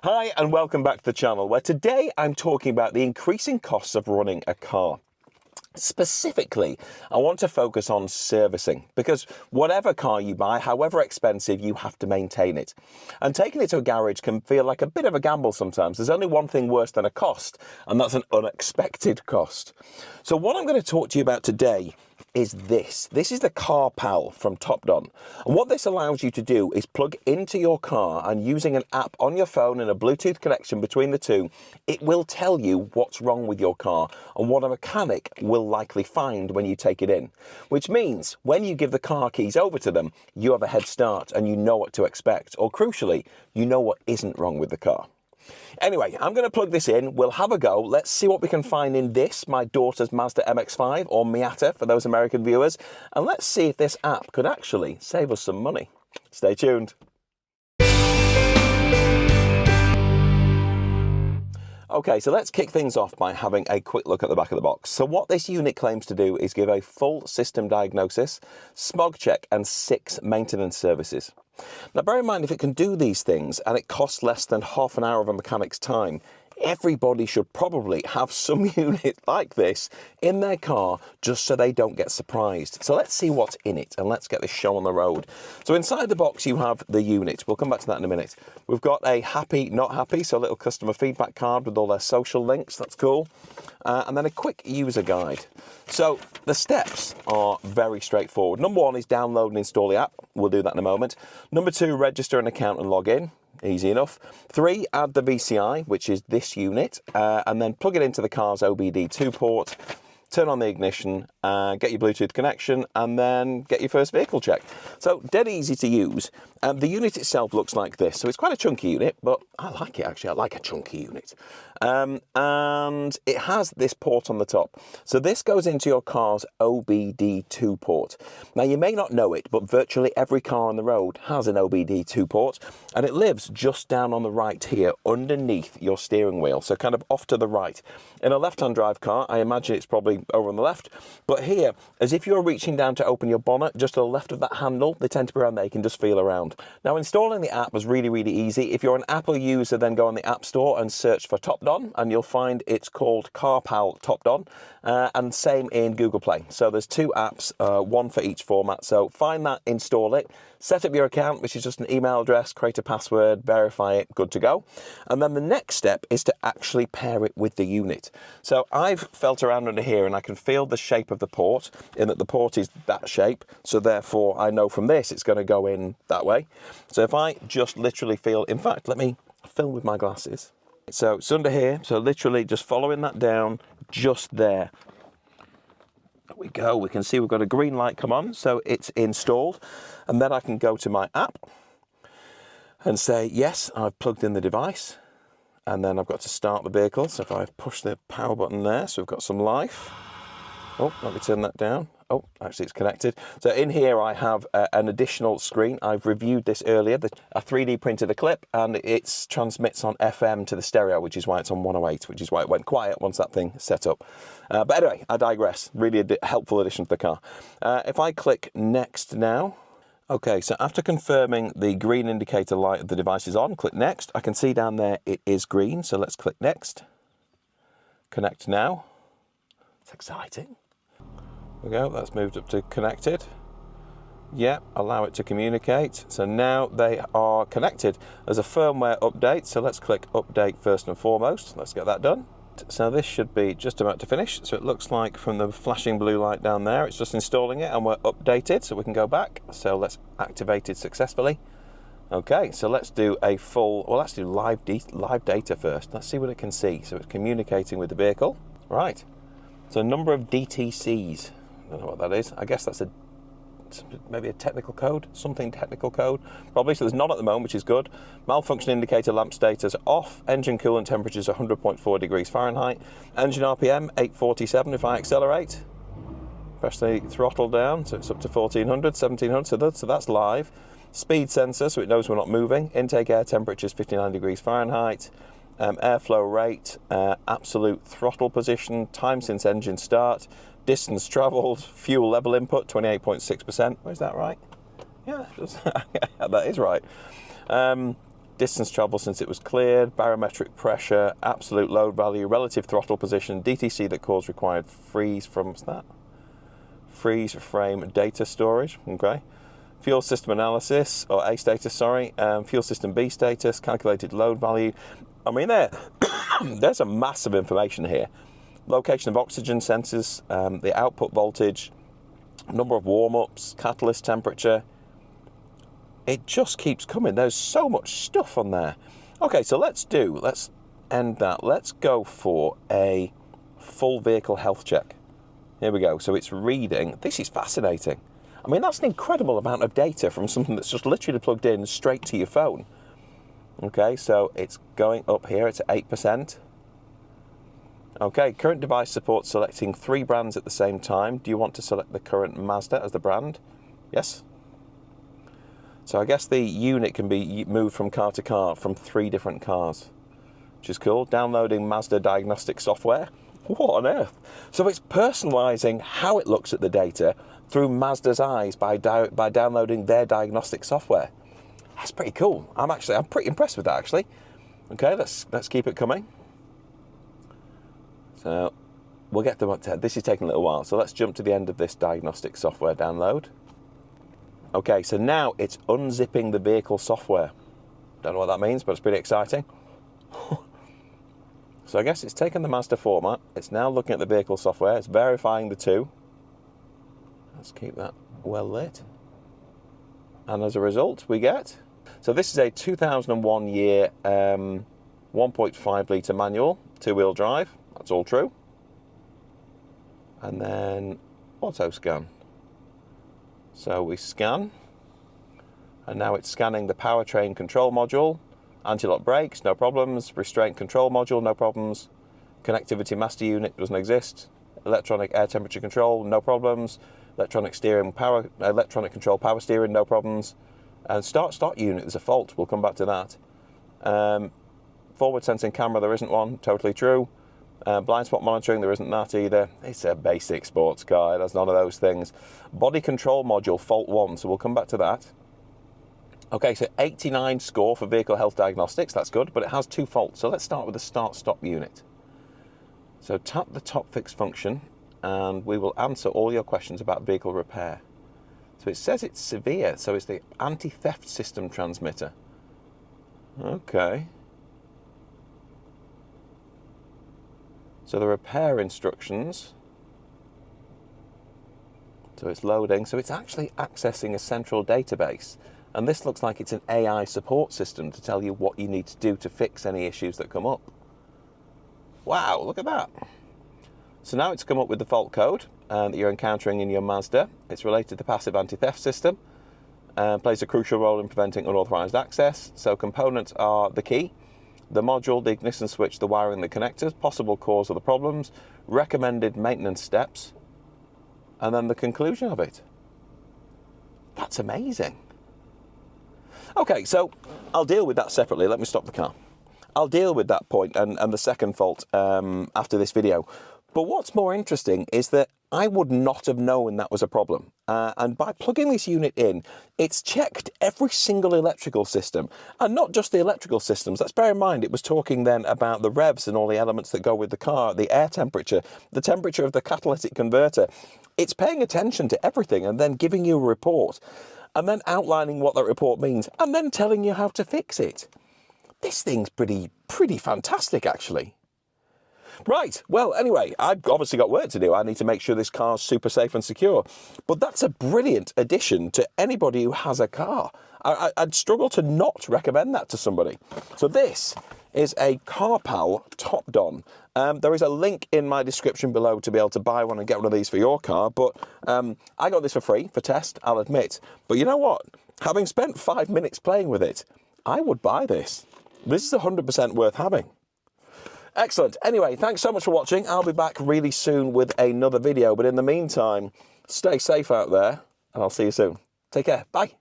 Hi and welcome back to the channel, where today I'm talking about the increasing costs of running a car. Specifically, I want to focus on servicing, because whatever car you buy, however expensive, you have to maintain it. And taking it to a garage can feel like a bit of a gamble sometimes. There's only one thing worse than a cost, and that's an unexpected cost. So what I'm going to talk to you about today is this. This is the CarPal from Topdon. And what this allows you to do is plug into your car, and using an app on your phone and a Bluetooth connection between the two, it will tell you what's wrong with your car and what a mechanic will likely find when you take it in. Which means when you give the car keys over to them, you have a head start and you know what to expect. Or crucially, you know what isn't wrong with the car. Anyway, I'm going to plug this in, we'll have a go, let's see what we can find in this, my daughter's Mazda MX-5, or Miata for those American viewers, and let's see if this app could actually save us some money. Stay tuned. Okay, so let's kick things off by having a quick look at the back of the box. So what this unit claims to do is give a full system diagnosis, smog check, and 6 maintenance services. Now bear in mind, if it can do these things and it costs less than half an hour of a mechanic's time, everybody should probably have some unit like this in their car just so they don't get surprised. So let's see what's in it and let's get this show on the road. So inside the box you have the unit. We'll come back to that in a minute. We've got a happy, not happy, so a little customer feedback card with all their social links. That's cool. And then a quick user guide. So the steps are very straightforward. Number 1 is download and install the app. We'll do that in a moment. Number 2, register an account and log in. Easy enough. 3, add the VCI, which is this unit, and then plug it into the car's OBD2 port, turn on the ignition, get your Bluetooth connection, and then get your first vehicle check. So dead easy to use. The unit itself looks like this. So it's quite a chunky unit, but I like it actually. I like a chunky unit. And it has this port on the top. So this goes into your car's OBD2 port. Now you may not know it, but virtually every car on the road has an OBD2 port, and it lives just down on the right here underneath your steering wheel. So kind of off to the right. In a left-hand drive car, I imagine it's probably over on the left, but here, as if you're reaching down to open your bonnet, just to the left of that handle, they tend to be around there. You can just feel around. Now installing the app was really, really easy. If you're an Apple user, then go on the App Store and search for Topdon, and you'll find it's called CarPal Topdon, and same in Google Play. So there's 2 apps, one for each format. So find that, install it, set up your account, which is just an email address, create a password, verify it, good to go. And then the next step is to actually pair it with the unit. So I've felt around under here and I can feel the shape of the port, in that the port is that shape. So therefore I know from this it's going to go in that way. So if I just literally feel, in fact, let me film with my glasses. So it's under here, so literally just following that down, just there. There we go, we can see we've got a green light come on, so it's installed. And then I can go to my app and say, yes, I've plugged in the device. And then I've got to start the vehicle. So if I push the power button there, so we've got some life. Oh, let me turn that down. Oh, actually it's connected. So in here I have an additional screen. I've reviewed this earlier. I 3D printed a clip and it transmits on FM to the stereo, which is why it's on 108, which is why it went quiet once that thing set up. But anyway, I digress. Really a helpful addition to the car. If I click next now. Okay, so after confirming the green indicator light of the device is on, click next. I can see down there it is green, so let's click next. Connect now. It's exciting. There we go, that's moved up to connected. Yeah, allow it to communicate. So now they are connected. There's a firmware update, so let's click update first and foremost. Let's get that done. So this should be just about to finish. So it looks like from the flashing blue light down there, it's just installing it and we're updated, so we can go back. So let's activate it successfully. Okay, so let's do a full, well, let's do live data first. Let's see what it can see. So it's communicating with the vehicle. Right, so number of DTCs. I don't know what that is. I guess that's maybe a technical code, something technical code, probably. So there's none at the moment, which is good. Malfunction indicator lamp status off. Engine coolant temperatures 100.4 degrees Fahrenheit. Engine RPM 847. If I accelerate, press the throttle down, so it's up to 1400, 1700. So that's live. Speed sensor, so it knows we're not moving. Intake air temperature is 59 degrees Fahrenheit. Airflow rate, absolute throttle position, time since engine start, distance travelled, fuel level input 28.6%. Is that right? Yeah, that is right. distance travel since it was cleared, barometric pressure, absolute load value, relative throttle position, DTC that caused required freeze from, what's that? Freeze frame data storage, okay. Fuel system analysis, or A status, sorry. Fuel system B status, calculated load value. I mean, there's a massive information here. Location of oxygen sensors, the output voltage, number of warm-ups, catalyst temperature. It just keeps coming. There's so much stuff on there. Okay, so let's end that. Let's go for a full vehicle health check. Here we go. So it's reading. This is fascinating. I mean, that's an incredible amount of data from something that's just literally plugged in straight to your phone. Okay, so it's going up here. It's at 8%. Okay, current device supports selecting 3 brands at the same time. Do you want to select the current Mazda as the brand? Yes. So I guess the unit can be moved from car to car from 3 different cars, which is cool. Downloading Mazda diagnostic software. What on earth? So it's personalising how it looks at the data through Mazda's eyes by downloading their diagnostic software. That's pretty cool. I'm pretty impressed with that, actually. Okay, let's keep it coming. So we'll get to this is taking a little while. So let's jump to the end of this diagnostic software download. Okay, so now it's unzipping the vehicle software. Don't know what that means, but it's pretty exciting. So I guess it's taken the Mazda format. It's now looking at the vehicle software. It's verifying the 2. Let's keep that well lit. And as a result, we get... So this is a 2001 year 1.5 litre manual, 2-wheel drive. That's all true. And then auto scan. So we scan. And now it's scanning the powertrain control module. Anti-lock brakes, no problems. Restraint control module, no problems. Connectivity master unit doesn't exist. Electronic air temperature control, no problems. Electronic control power steering, no problems. And start unit, there's a fault. We'll come back to that. Forward sensing camera, there isn't one. Totally true. Blind spot monitoring, there isn't that either. It's a basic sports car. There's none of those things. Body control module, fault 1. So we'll come back to that. Okay, so 89 score for vehicle health diagnostics. That's good, but it has 2 faults. So let's start with the start-stop unit. So tap the top fix function, and we will answer all your questions about vehicle repair. So it says it's severe, so it's the anti-theft system transmitter. Okay. So the repair instructions. So it's loading. So it's actually accessing a central database. And this looks like it's an AI support system to tell you what you need to do to fix any issues that come up. Wow, look at that. So now it's come up with the fault code that you're encountering in your Mazda. It's related to the passive anti-theft system. Plays a crucial role in preventing unauthorized access. So components are the key, the module, the ignition switch, the wiring, the connectors, possible cause of the problems, recommended maintenance steps, and then the conclusion of it. That's amazing. Okay, so I'll deal with that separately. Let me stop the car. I'll deal with that point and the second fault after this video. But what's more interesting is that I would not have known that was a problem. And by plugging this unit in, it's checked every single electrical system. And not just the electrical systems. Let's bear in mind, it was talking then about the revs and all the elements that go with the car, the air temperature, the temperature of the catalytic converter. It's paying attention to everything and then giving you a report. And then outlining what that report means, and then telling you how to fix it. This thing's pretty fantastic, actually. Right, well, anyway, I've obviously got work to do. I need to make sure this car's super safe and secure. But that's a brilliant addition to anybody who has a car. I'd struggle to not recommend that to somebody. So this is a CarPal Topdon. There is a link in my description below to be able to buy one and get one of these for your car. But I got this for free, for test, I'll admit. But you know what? Having spent 5 minutes playing with it, I would buy this. This is 100% worth having. Excellent. Anyway, thanks so much for watching. I'll be back really soon with another video. But in the meantime, stay safe out there, and I'll see you soon. Take care. Bye.